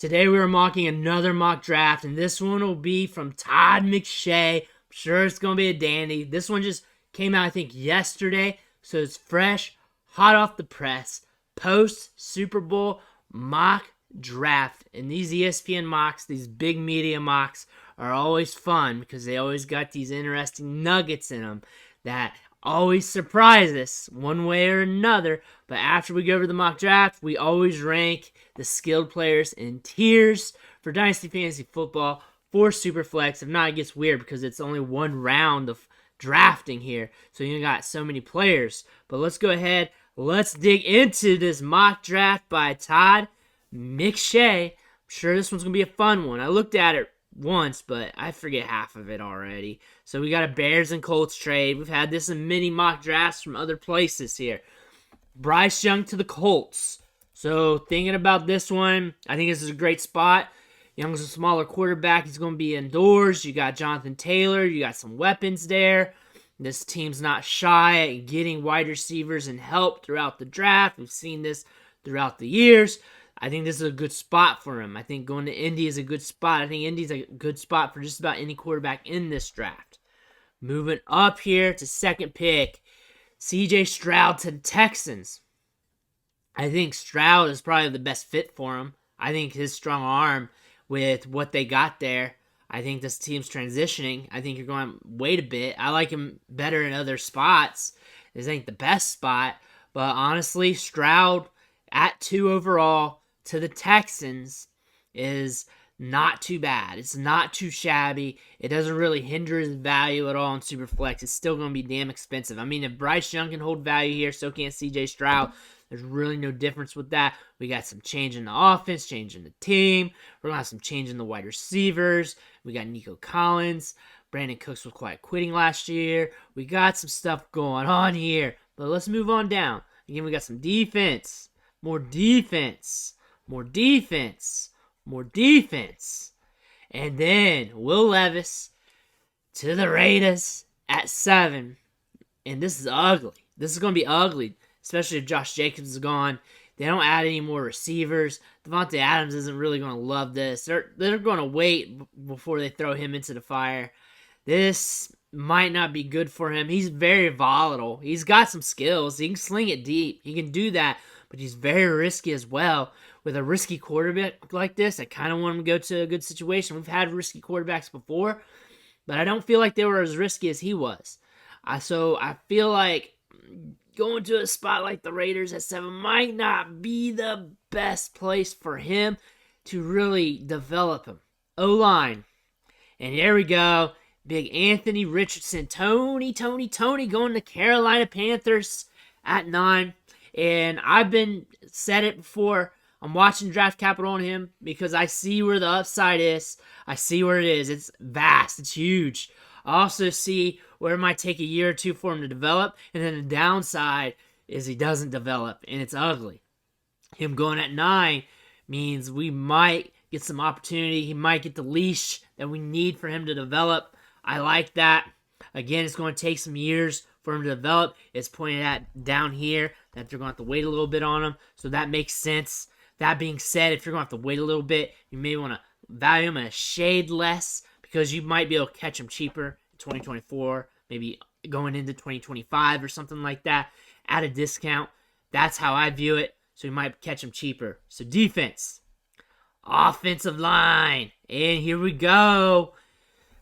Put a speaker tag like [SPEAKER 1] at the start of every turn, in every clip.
[SPEAKER 1] Today we are mocking another mock draft, and this one will be from Todd McShay. I'm sure it's going to be a dandy. This one just came out, I think, yesterday, so it's fresh, hot off the press. Post Super Bowl mock draft. And these ESPN mocks, these big media mocks, are always fun because they always got these interesting nuggets in them that always surprise us one way or another. But after we go over the mock draft, we always rank the skilled players in tiers for Dynasty Fantasy Football for Superflex. If not, it gets weird because it's only one round of drafting here, so you got so many players. But let's go ahead, let's dig into this mock draft by Todd McShay. I'm sure this one's gonna be a fun one. I looked at it once, but I forget half of it already. So we got a Bears and Colts trade. We've had this in many mock drafts from other places here. Bryce Young to the Colts. So thinking about this one, I think this is a great spot. Young's a smaller quarterback. He's going to be indoors. You got Jonathan Taylor. You got some weapons there. This team's not shy at getting wide receivers and help throughout the draft. We've seen this throughout the years. I think this is a good spot for him. I think going to Indy is a good spot. I think Indy's a good spot for just about any quarterback in this draft. Moving up here to second pick, C.J. Stroud to the Texans. I think Stroud is probably the best fit for him. I think his strong arm with what they got there, I think this team's transitioning. I think you're going to wait a bit. I like him better in other spots. This ain't the best spot. But honestly, Stroud at 2 overall to the Texans is not too bad. It's not too shabby. It doesn't really hinder his value at all in Superflex. It's still going to be damn expensive. I mean, if Bryce Young can hold value here, so can C.J. Stroud. There's really no difference with that. We got some change in the offense, change in the team. We're going to have some change in the wide receivers. We got Nico Collins. Brandon Cooks was quite quitting last year. We got some stuff going on here. But let's move on down. Again, we got some defense. More defense. More defense. More defense. And then Will Levis to the Raiders at 7. And this is ugly. This is going to be ugly, especially if Josh Jacobs is gone. They don't add any more receivers. Devontae Adams isn't really going to love this. They're going to wait before they throw him into the fire. This might not be good for him. He's very volatile. He's got some skills. He can sling it deep. He can do that, but he's very risky as well. With a risky quarterback like this, I kind of want him to go to a good situation. We've had risky quarterbacks before, but I don't feel like they were as risky as he was. So I feel like going to a spot like the Raiders at 7 might not be the best place for him to really develop him. O-line. And here we go. Big Anthony Richardson. Tony going to Carolina Panthers at 9. And I've said it before. I'm watching Draft Capital on him because I see where the upside is. I see where it is. It's vast. It's huge. I also see where it might take a year or two for him to develop. And then the downside is he doesn't develop, and it's ugly. Him going at 9 means we might get some opportunity. He might get the leash that we need for him to develop. I like that. Again, it's going to take some years for him to develop. It's pointed at down here that they're going to have to wait a little bit on him. So that makes sense. That being said, if you're going to have to wait a little bit, you may want to value him a shade less because you might be able to catch him cheaper in 2024, maybe going into 2025 or something like that at a discount. That's how I view it. So you might catch him cheaper. So defense, offensive line, and here we go.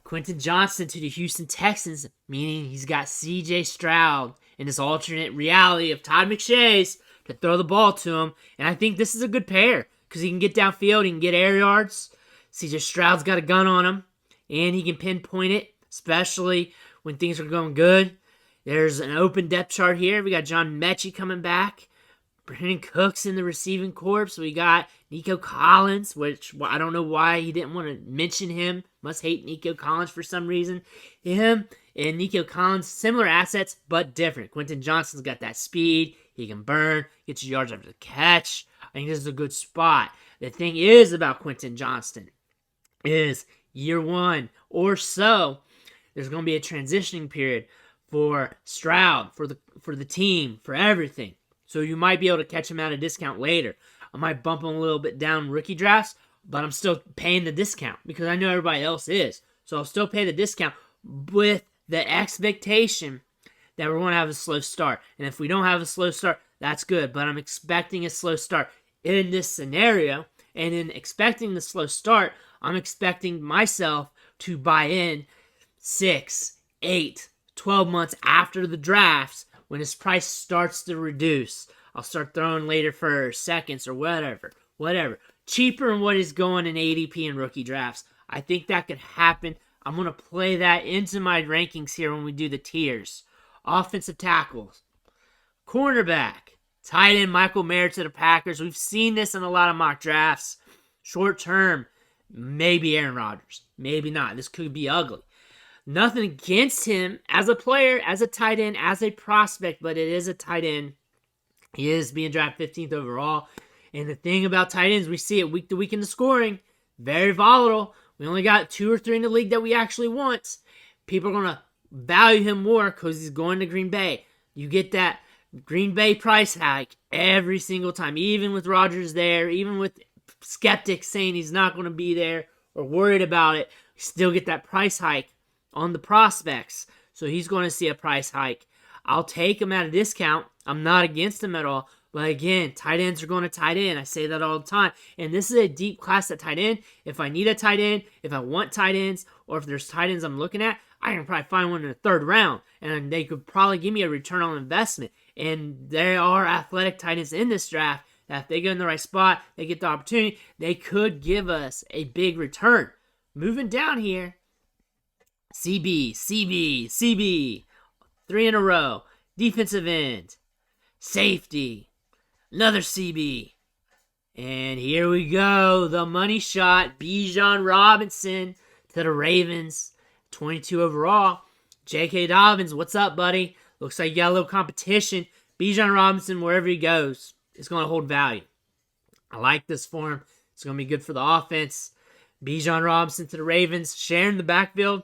[SPEAKER 1] Quentin Johnston to the Houston Texans, meaning he's got C.J. Stroud in this alternate reality of Todd McShay's to throw the ball to him. And I think this is a good pair because he can get downfield, he can get air yards. C.J. Stroud's got a gun on him, and he can pinpoint it, especially when things are going good. There's an open depth chart here. We got John Mechie coming back. Brandon Cooks in the receiving corps. We got Nico Collins, which I don't know why he didn't want to mention him. Must hate Nico Collins for some reason. Him and Nico Collins, similar assets, but different. Quentin Johnston's got that speed. He can burn, get you yards after the catch. I think this is a good spot. The thing is about Quentin Johnston is year 1 or so, there's going to be a transitioning period for Stroud, for the team, for everything. So you might be able to catch him at a discount later. I might bump him a little bit down rookie drafts, but I'm still paying the discount because I know everybody else is. So I'll still pay the discount with the expectation that we're going to have a slow start. And if we don't have a slow start, that's good. But I'm expecting a slow start in this scenario. And in expecting the slow start, I'm expecting myself to buy in 6, 8, 12 months after the drafts when his price starts to reduce. I'll start throwing later first, seconds, or whatever. Cheaper than what is going in ADP and rookie drafts. I think that could happen. I'm going to play that into my rankings here when we do the tiers. Offensive tackles. Cornerback. Tight end Michael Mayer to the Packers. We've seen this in a lot of mock drafts. Short term, maybe Aaron Rodgers. Maybe not. This could be ugly. Nothing against him as a player, as a tight end, as a prospect, but it is a tight end. He is being drafted 15th overall. And the thing about tight ends, we see it week to week in the scoring. Very volatile. We only got 2 or 3 in the league that we actually want. People are going to value him more because he's going to Green Bay. You get that Green Bay price hike every single time. Even with Rodgers there, even with skeptics saying he's not going to be there or worried about it, you still get that price hike on the prospects. So he's going to see a price hike. I'll take him at a discount. I'm not against him at all. But again, tight ends are going to tight end. I say that all the time. And this is a deep class at tight end. If I need a tight end, if I want tight ends, or if there's tight ends I'm looking at, I can probably find one in the 3rd round. And they could probably give me a return on investment. And there are athletic tight ends in this draft that if they go in the right spot, they get the opportunity, they could give us a big return. Moving down here, CB. 3 in a row. Defensive end. Safety. Another CB. And here we go. The money shot. Bijan Robinson to the Ravens. 22 overall. J.K. Dobbins, what's up, buddy? Looks like you got a little competition. Bijan Robinson, wherever he goes, is going to hold value. I like this for him. It's going to be good for the offense. Bijan Robinson to the Ravens. Sharing the backfield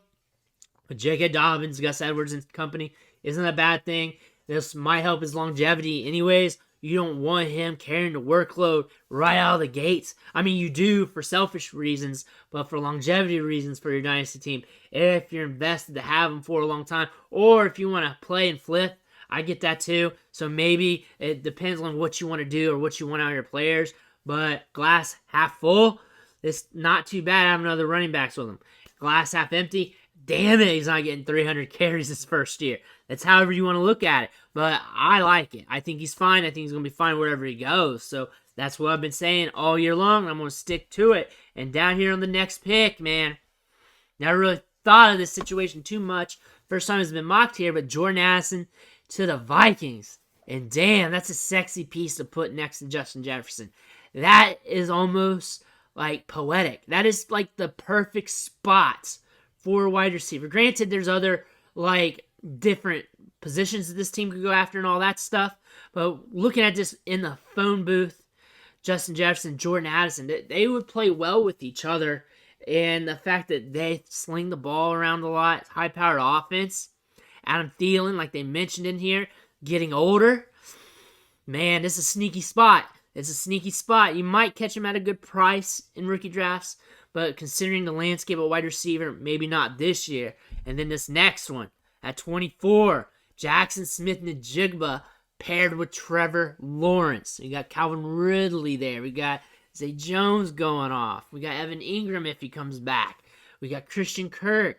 [SPEAKER 1] with J.K. Dobbins, Gus Edwards and company. Isn't a bad thing. This might help his longevity anyways. You don't want him carrying the workload right out of the gates. I mean, you do for selfish reasons, but for longevity reasons for your dynasty team, if you're invested to have him for a long time, or if you want to play and flip, I get that too. So maybe it depends on what you want to do or what you want out of your players. But glass half full, it's not too bad having other running backs with him. Glass half empty, damn it, he's not getting 300 carries his first year. That's however you want to look at it. But I like it. I think he's fine. I think he's going to be fine wherever he goes. So that's what I've been saying all year long. And I'm going to stick to it. And down here on the next pick, man, never really thought of this situation too much. First time it's been mocked here, but Jordan Addison to the Vikings. And damn, that's a sexy piece to put next to Justin Jefferson. That is almost like poetic. That is like the perfect spot for a wide receiver. Granted, there's other like different positions that this team could go after and all that stuff. But looking at this in the phone booth, Justin Jefferson, Jordan Addison, they would play well with each other. And the fact that they sling the ball around a lot, high-powered offense. Adam Thielen, like they mentioned in here, getting older. Man, this is a sneaky spot. It's a sneaky spot. You might catch him at a good price in rookie drafts, but considering the landscape of wide receiver, maybe not this year. And then this next one, at 24, Jackson Smith-Njigba paired with Trevor Lawrence. We got Calvin Ridley there. We got Zay Jones going off. We got Evan Ingram if he comes back. We got Christian Kirk.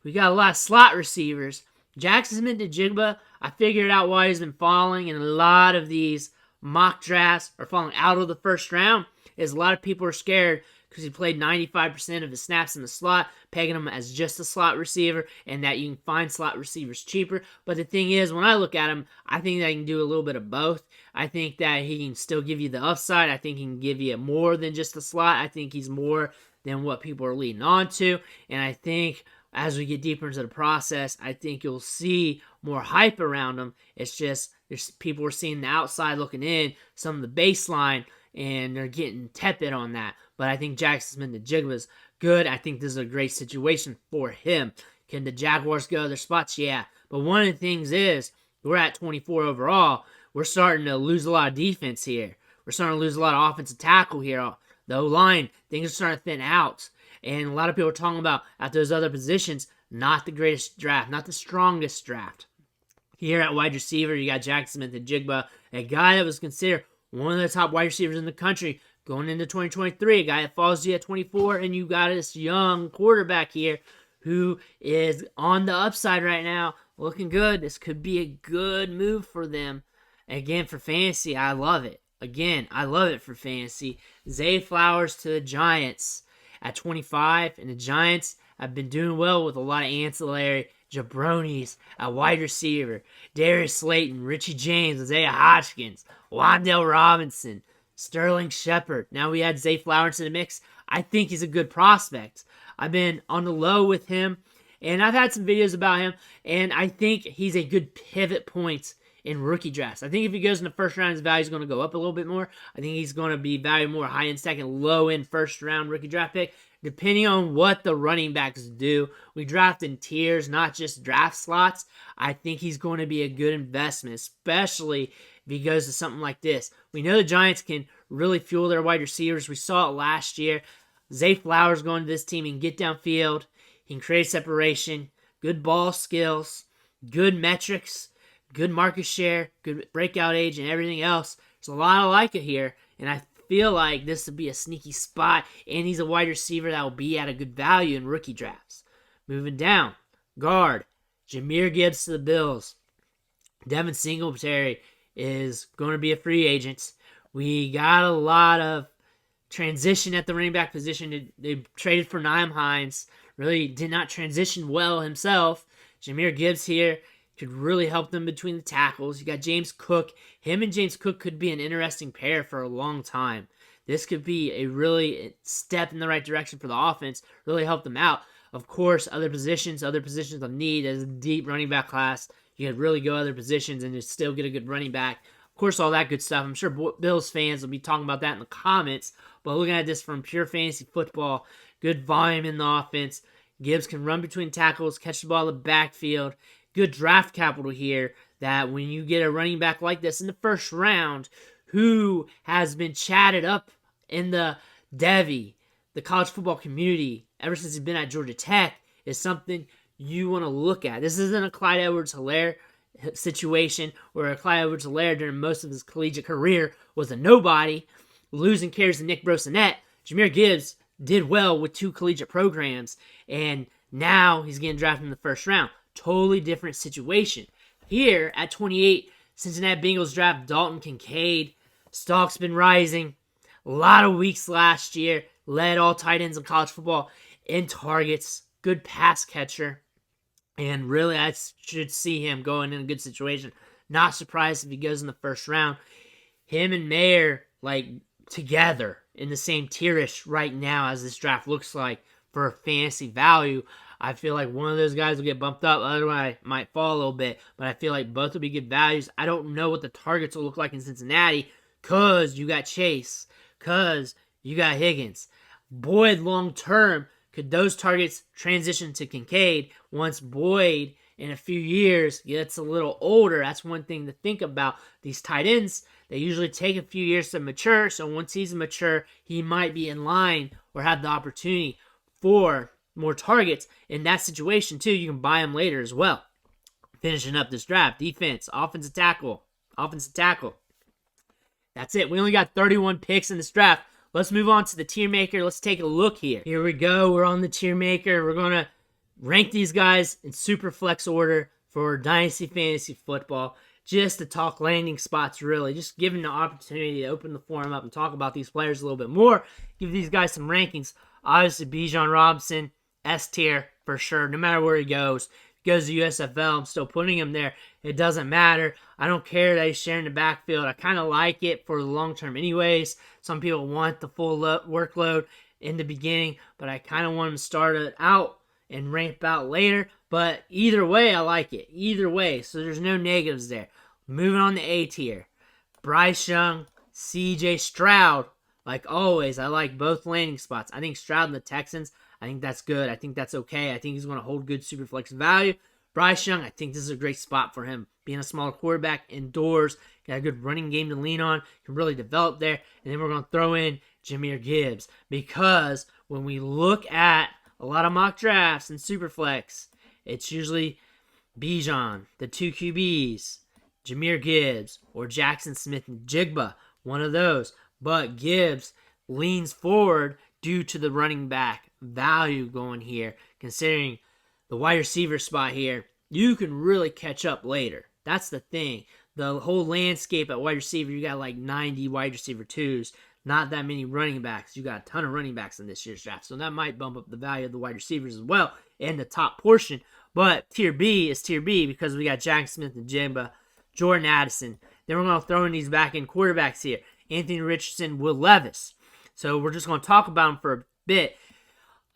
[SPEAKER 1] We got a lot of slot receivers. Jackson Smith-Njigba, I figured out why he's been falling, and a lot of these mock drafts are falling out of the first round, is a lot of people are scared because he played 95% of his snaps in the slot, pegging him as just a slot receiver, and that you can find slot receivers cheaper. But the thing is, when I look at him, I think that he can do a little bit of both. I think that he can still give you the upside. I think he can give you more than just a slot. I think he's more than what people are leading on to. And I think as we get deeper into the process, I think you'll see more hype around him. It's just there's people are seeing the outside looking in, some of the baseline, and they're getting tepid on that. But I think Jackson Smith-Njigba is good. I think this is a great situation for him. Can the Jaguars go other spots? Yeah. But one of the things is, we're at 24 overall. We're starting to lose a lot of defense here. We're starting to lose a lot of offensive tackle here. The O-line, things are starting to thin out. And a lot of people are talking about, at those other positions, not the greatest draft, not the strongest draft. Here at wide receiver, you got Jackson Smith and Jigba, a guy that was considered one of the top wide receivers in the country going into 2023, a guy that falls to you at 24, and you got this young quarterback here who is on the upside right now, looking good. This could be a good move for them. Again, for fantasy, I love it. Again, I love it for fantasy. Zay Flowers to the Giants at 25, and the Giants have been doing well with a lot of ancillary jabronis at wide receiver. Darius Slayton, Richie James, Isaiah Hodgkins, Wan'Dale Robinson, Sterling Shepard. Now we add Zay Flowers to the mix. I think he's a good prospect. I've been on the low with him, and I've had some videos about him, and I think he's a good pivot point in rookie drafts. I think if he goes in the first round, his value is going to go up a little bit more. I think he's going to be valued more high-end second, low-end first-round rookie draft pick, depending on what the running backs do. We draft in tiers, not just draft slots. I think he's going to be a good investment, especially if he goes to something like this. We know the Giants can really fuel their wide receivers. We saw it last year. Zay Flowers going to this team, he can get downfield, he can create separation, good ball skills, good metrics, good market share, good breakout age, and everything else. There's a lot I like it here, and I feel like this would be a sneaky spot, and he's a wide receiver that will be at a good value in rookie drafts. Moving down, guard, Jahmyr Gibbs to the Bills. Devin Singletary is going to be a free agent. We got a lot of transition at the running back position. They traded for Nyheim Hines. Really did not transition well himself. Jahmyr Gibbs here could really help them between the tackles. You got James Cook. Him and James Cook could be an interesting pair for a long time. This could be a really step in the right direction for the offense, really help them out. Of course, other positions of need as a deep running back class. You could really go other positions and just still get a good running back. Of course, all that good stuff. I'm sure Bills fans will be talking about that in the comments. But looking at this from pure fantasy football, good volume in the offense. Gibbs can run between tackles, catch the ball in the backfield. Good draft capital here that when you get a running back like this in the first round who has been chatted up in the Devy, the college football community, ever since he's been at Georgia Tech, is something you want to look at. This isn't a Clyde Edwards-Helaire situation where Clyde Edwards-Helaire during most of his collegiate career was a nobody, losing carries to Nick Brossonette. Jahmyr Gibbs did well with 2 collegiate programs, and now he's getting drafted in the first round. Totally different situation. Here at 28, Cincinnati Bengals draft Dalton Kincaid. Stock's been rising. A lot of weeks last year. Led all tight ends in college football in targets. Good pass catcher. And really, I should see him going in a good situation. Not surprised if he goes in the first round. Him and Mayer, together in the same tierish right now as this draft looks like for fantasy value. I feel like one of those guys will get bumped up. The other one might fall a little bit. But I feel like both will be good values. I don't know what the targets will look like in Cincinnati because you got Chase, because you got Higgins. Boyd long-term, could those targets transition to Kincaid once Boyd in a few years gets a little older? That's one thing to think about. These tight ends, they usually take a few years to mature. So once he's mature, he might be in line or have the opportunity for more targets. In that situation, too, you can buy him later as well. Finishing up this draft, defense, offensive tackle. That's it. We only got 31 picks in this draft. Let's move on to the tier maker. Let's take a look here. Here we go. We're on the tier maker. We're going to rank these guys in super flex order for Dynasty Fantasy Football. Just to talk landing spots, really. Just giving the opportunity to open the forum up and talk about these players a little bit more. Give these guys some rankings. Obviously, Bijan Robinson, S tier for sure. No matter where he goes. Goes to USFL, I'm still putting him there. It doesn't matter. I don't care that he's sharing the backfield. I kind of like it for the long term anyways. Some people want the full workload in the beginning, but I kind of want him to start it out and ramp out later. But either way, I like it. Either way, so there's no negatives there. Moving on to A tier. Bryce Young, CJ Stroud. Like always, I like both landing spots. I think Stroud and the Texans, I think that's good. I think that's okay. I think he's going to hold good super flex value. Bryce Young, I think this is a great spot for him. Being a smaller quarterback indoors, got a good running game to lean on, can really develop there. And then we're going to throw in Jahmyr Gibbs, because when we look at a lot of mock drafts and Superflex, it's usually Bijan, the 2 QBs, Jahmyr Gibbs, or Jackson Smith-Njigba, one of those. But Gibbs leans forward due to the running back value going here, considering the wide receiver spot here. You can really catch up later. That's the thing. The whole landscape at wide receiver, you got like 90 wide receiver 2s, not that many running backs. You got a ton of running backs in this year's draft, so that might bump up the value of the wide receivers as well in the top portion. But tier B is tier B because we got Jackson Smith-Njigba, Jordan Addison. Then we're going to throw in these back-end quarterbacks here. Anthony Richardson, Will Levis. So we're just going to talk about them for a bit.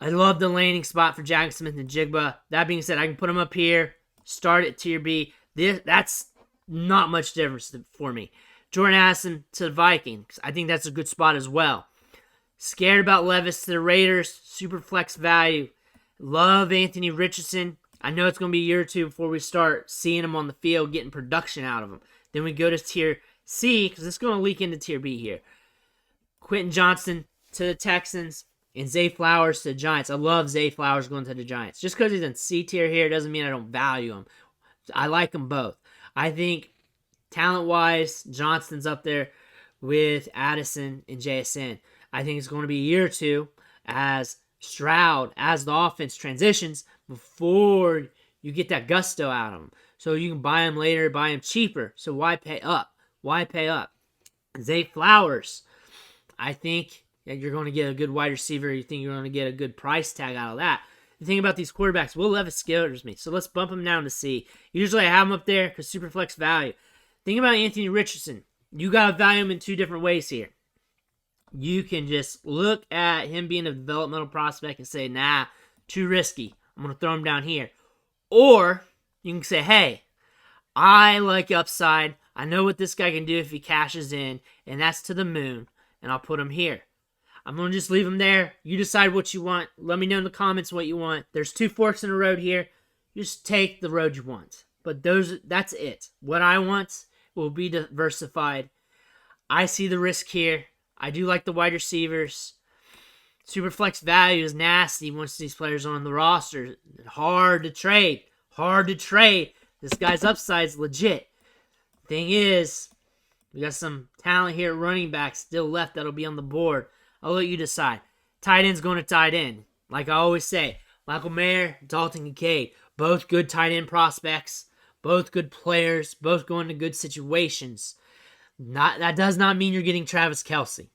[SPEAKER 1] I love the landing spot for Jackson Smith-Njigba. That being said, I can put him up here, start at tier B. That's not much difference for me. Jordan Addison to the Vikings. I think that's a good spot as well. Scared about Levis to the Raiders. Super flex value. Love Anthony Richardson. I know it's going to be a year or two before we start seeing him on the field, getting production out of him. Then we go to tier C, because it's going to leak into tier B here. Quentin Johnston to the Texans, and Zay Flowers to the Giants. I love Zay Flowers going to the Giants. Just because he's in C tier here doesn't mean I don't value him. I like them both. I think talent-wise, Johnston's up there with Addison and JSN. I think it's going to be a year or two as Stroud, as the offense transitions, before you get that gusto out of him. So you can buy him later, buy him cheaper. So why pay up? Why pay up? Zay Flowers, I think you're going to get a good wide receiver. You think you're going to get a good price tag out of that. The thing about these quarterbacks, Will Levis scares me. So let's bump him down to C. Usually I have him up there because super flex value. Think about Anthony Richardson. You got to value him in two different ways here. You can just look at him being a developmental prospect and say, nah, too risky. I'm going to throw him down here. Or you can say, hey, I like upside. I know what this guy can do if he cashes in, and that's to the moon, and I'll put him here. I'm going to just leave him there. You decide what you want. Let me know in the comments what you want. There's 2 forks in the road here. Just take the road you want. But that's it. What I want will be diversified. I see the risk here. I do like the wide receivers. Superflex value is nasty once these players are on the roster. Hard to trade. Hard to trade. This guy's upside is legit. Thing is, we got some talent here at running back still left that'll be on the board. I'll let you decide. Tight end's going to tight end. Like I always say, Michael Mayer, Dalton Kincaid, both good tight end prospects, both good players, both going to good situations. That does not mean you're getting Travis Kelce.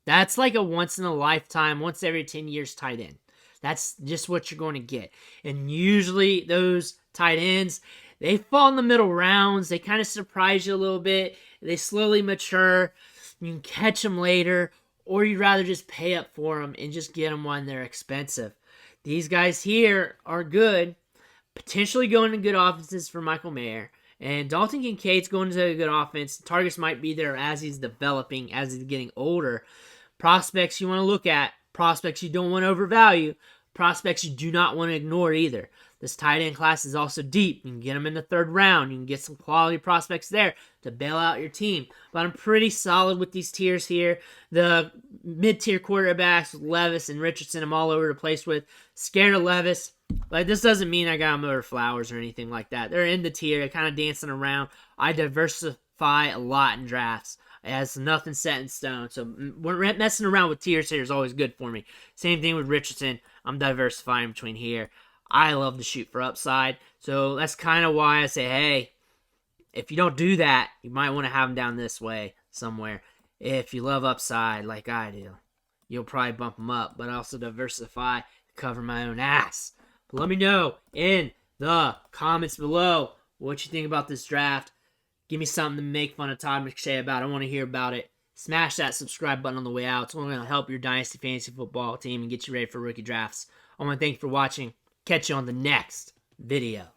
[SPEAKER 1] That's like a once-in-a-lifetime, once every 10 years tight end. That's just what you're going to get. And usually those tight ends, they fall in the middle rounds. They kind of surprise you a little bit. They slowly mature. You can catch them later, or you'd rather just pay up for them and just get them when they're expensive. These guys here are good, potentially going to good offenses for Michael Mayer. And Dalton Kincaid's going to a good offense. Targets might be there as he's developing, as he's getting older. Prospects you want to look at. Prospects you don't want to overvalue. Prospects you do not want to ignore either. This tight end class is also deep. You can get them in the 3rd round. You can get some quality prospects there to bail out your team. But I'm pretty solid with these tiers here. The mid-tier quarterbacks, Levis and Richardson, I'm all over the place with. Scared of Levis. Like, this doesn't mean I got them over Flowers or anything like that. They're in the tier. They're kind of dancing around. I diversify a lot in drafts. It has nothing set in stone. So messing around with tiers here is always good for me. Same thing with Richardson. I'm diversifying between here. I love to shoot for upside. So that's kind of why I say, hey, if you don't do that, you might want to have them down this way somewhere. If you love upside like I do, you'll probably bump them up. But also diversify to cover my own ass. But let me know in the comments below what you think about this draft. Give me something to make fun of Todd McShay about. I want to hear about it. Smash that subscribe button on the way out. It's only going to help your Dynasty Fantasy Football team and get you ready for rookie drafts. I want to thank you for watching. Catch you on the next video.